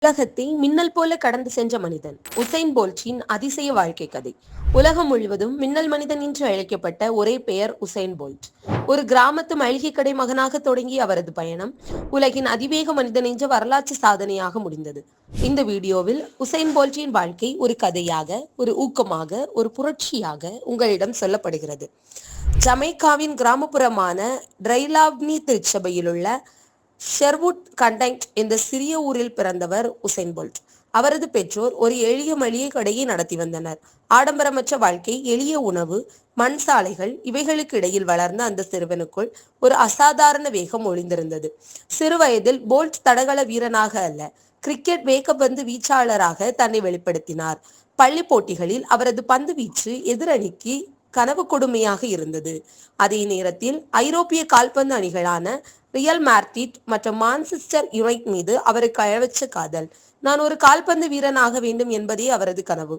உலகத்தை மின்னல் போல கடந்து சென்ற மனிதன் உசைன் போல்ட்டின் அதிசய வாழ்க்கை கதை. உலகம் முழுவதும் மின்னல் மனிதன் என்று அழைக்கப்பட்ட ஒரே பெயர் உசைன் போல்ட். ஒரு கிராமத்து மளிகை கடை மகனாக தொடங்கிய அவரது பயணம் உலகின் அதிவேக மனிதன் என்ற வரலாற்று சாதனையாக முடிந்தது. இந்த வீடியோவில் உசைன் போல்ட்டின் வாழ்க்கை ஒரு கதையாக, ஒரு ஊக்கமாக, ஒரு புரட்சியாக உங்களிடம் சொல்லப்படுகிறது. ஜமைக்காவின் கிராமப்புறமான ட்ரைலாவ்னி திருச்சபையில் உள்ள ஷெர்வுட் கண்டெக்ட் என்ற சிறிய ஊரில் பிறந்தவர் உசைன் போல்ட். அவரது பெற்றோர் ஒரு எளிய மளிகை கடையை நடத்தி வந்தனர். ஆடம்பரமற்ற வாழ்க்கை, எளிய உணவு, மண் சாலைகள் இவைகளுக்கு இடையில் வளர்ந்த அந்த சிறுவனுக்குள் ஒரு அசாதாரண வேகம் ஒளிந்திருந்தது. சிறு வயதில் போல்ட் தடகள வீரனாக அல்ல, கிரிக்கெட் வேகப்பந்து வீச்சாளராக தன்னை வெளிப்படுத்தினார். பள்ளி போட்டிகளில் அவரது பந்து வீச்சு எதிரணிக்கு கனவு கொடுமையாக இருந்தது. அதே நேரத்தில் ஐரோப்பிய கால்பந்து அணிகளான ரியல் மேட்ரிட் மற்றும் மான்செஸ்டர் யுனைட் மீது அவருக்கு அளவற்ற காதல். நான் ஒரு கால்பந்து வீரனாக வேண்டும் என்பதே அவரது கனவு.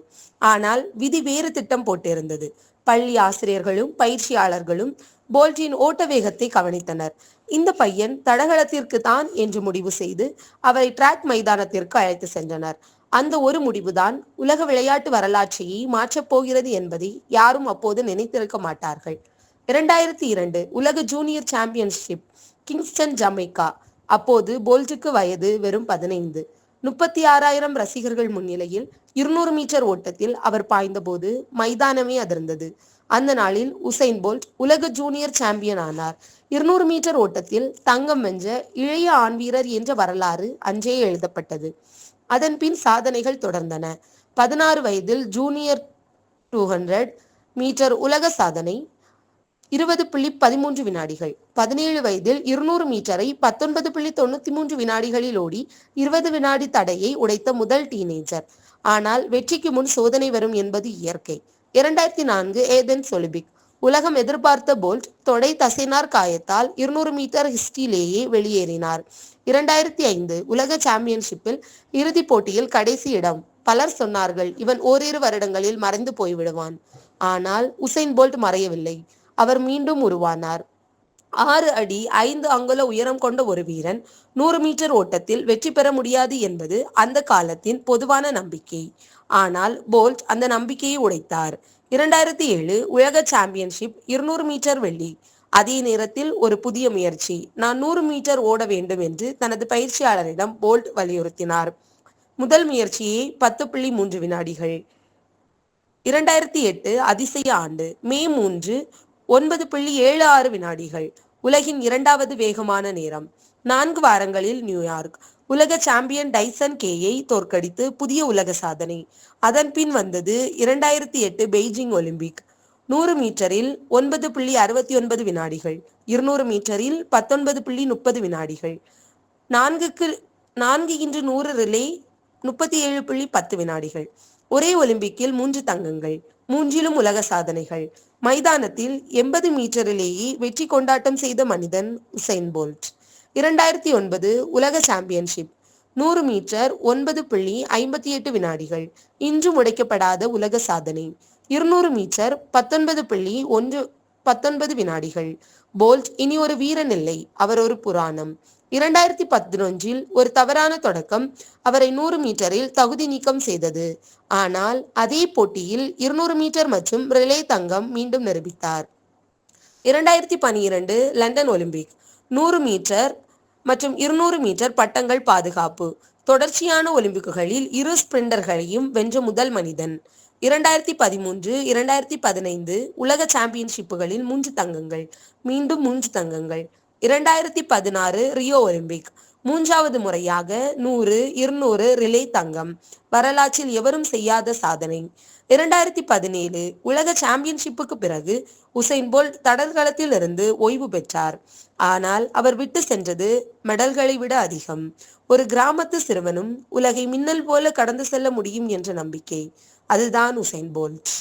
ஆனால் விதி வேறு திட்டம் போட்டிருந்தது. பள்ளி ஆசிரியர்களும் பயிற்சியாளர்களும் போல்ட்டின் ஓட்ட வேகத்தை கவனித்தனர். இந்த பையன் தடகளத்திற்கு தான் என்று முடிவு செய்து அவரை டிராக் மைதானத்திற்கு அழைத்து சென்றனர். அந்த ஒரு முடிவுதான் உலக விளையாட்டு வரலாற்றையே மாற்றப் போகிறது என்பதை யாரும் அப்போது நினைத்திருக்க மாட்டார்கள். 2002 உலக ஜூனியர் சாம்பியன்ஷிப், கிங்ஸ்டன், ஜமைக்கா. அப்போது போல்ட்டுக்கு வயது வெறும் 15. 36,000 ரசிகர்கள் முன்னிலையில் 200 மீட்டர் ஓட்டத்தில் அவர் பாய்ந்தபோது மைதானமே அதிர்ந்தது. அந்த நாளில் உசைன் போல்ட் உலக ஜூனியர் சாம்பியன் ஆனார். 200 மீட்டர் ஓட்டத்தில் தங்கம் வென்ற இளைய ஆண் வீரர் என்ற வரலாறு அன்றே எழுதப்பட்டது. அதன் பின் சாதனைகள் தொடர்ந்தன. 16 வயதில் ஜூனியர் 200 மீட்டர் உலக சாதனை 20.13 வினாடிகள். 17 வயதில் 200 மீட்டரை 19.93 வினாடிகளில் ஓடி 20 வினாடி தடையை உடைத்த முதல் டீனேஜர். ஆனால் வெற்றிக்கு முன் சோதனை வரும் என்பது இயற்கை. 2004 ஏதென்ஸ் ஒலிம்பிக். உலகம் எதிர்பார்த்த போல்ட் தொடை தசைநார் காயத்தால் 200 மீட்டர் ஹிஸ்டிலேயே வெளியேறினார். 2005 உலக சாம்பியன்ஷிப்பில் இறுதிப் போட்டியில் கடைசி இடம். பலர் சொன்னார்கள், இவன் ஓரிரு வருடங்களில் மறைந்து போய்விடுவான். ஆனால் உசைன் போல்ட் மறையவில்லை. அவர் மீண்டும் உருவானார். 6 அடி 5 அங்குல உயரம் கொண்ட ஒரு வீரன் 100 மீட்டர் ஓட்டத்தில் வெற்றி பெற முடியாது என்பது அந்த காலத்தின் பொதுவான நம்பிக்கை. ஆனால் போல்ட் அந்த நம்பிக்கையை உடைத்தார். 2007 உலக சாம்பியன்ஷிப் 200 மீட்டர் வெள்ளி. அதே நேரத்தில் ஒரு புதிய முயற்சி. நான் 100 மீட்டர் ஓட வேண்டும் என்று தனது பயிற்சியாளரிடம் போல்ட் வலியுறுத்தினார். முதல் முயற்சியே 10.3 வினாடிகள். 2008 அதிசய ஆண்டு. மே 3 9.76 வினாடிகள். உலகின் இரண்டாவது வேகமான நேரம். 4 வாரங்களில் நியூயார்க். உலக சாம்பியன் டைசன் கேயை தோற்கடித்து புதிய உலக சாதனை. அதன் பின் வந்தது 2008 பெய்ஜிங் ஒலிம்பிக். 100 மீட்டரில் 9.69 வினாடிகள். 200 மீட்டரில் 19.30 வினாடிகள். 4x100 ரிலே 37.10 வினாடிகள். ஒரே ஒலிம்பிக்கில் 3 தங்கங்கள், 3லும் உலக சாதனைகள். மைதானத்தில் 80 மீட்டரிலேயே வெற்றி கொண்டாட்டம் செய்த மனிதன் உசைன் போல்ட். 2009 உலக சாம்பியன்ஷிப். 100 மீட்டர் 9.58 வினாடிகள். இன்றும் உடைக்கப்படாத உலக சாதனை. 200 மீட்டர் 19.19 வினாடிகள். போல்ட் இனி ஒரு வீரன் இல்லை, அவர் ஒரு புராணம். 2011 ஒரு தவறான தொடக்கம் அவரை 100 மீட்டரில் தகுதி நீக்கம் செய்தது. ஆனால் அதே போட்டியில் 200 மீட்டர் மற்றும் ரிலே தங்கம் மீண்டும் நிரூபித்தார். 2012 லண்டன் ஒலிம்பிக். 100 மீட்டர் மற்றும் 200 மீட்டர் பட்டங்கள் பாதுகாப்பு. தொடர்ச்சியான ஒலிம்பிக்குகளில் 2 ஸ்பிரிண்டர்களையும் வென்ற முதல் மனிதன். 2013 2015 உலக சாம்பியன்ஷிப்புகளில் 3 தங்கங்கள், மீண்டும் 3 தங்கங்கள். 2016 ரியோ ஒலிம்பிக். 3வது முறையாக 100, 200 ரிலே தங்கம். வரலாற்றில் எவரும் செய்யாத சாதனை. 2017 உலக சாம்பியன்ஷிப்புக்கு பிறகு உசைன் போல்ட் தடகளத்தில் இருந்து ஓய்வு பெற்றார். ஆனால் அவர் விட்டு சென்றது மெடல்களை விட அதிகம். ஒரு கிராமத்து சிறுவனும் உலகை மின்னல் போல கடந்து செல்ல முடியும் என்ற நம்பிக்கை. அதுதான் உசைன் போல்ட்.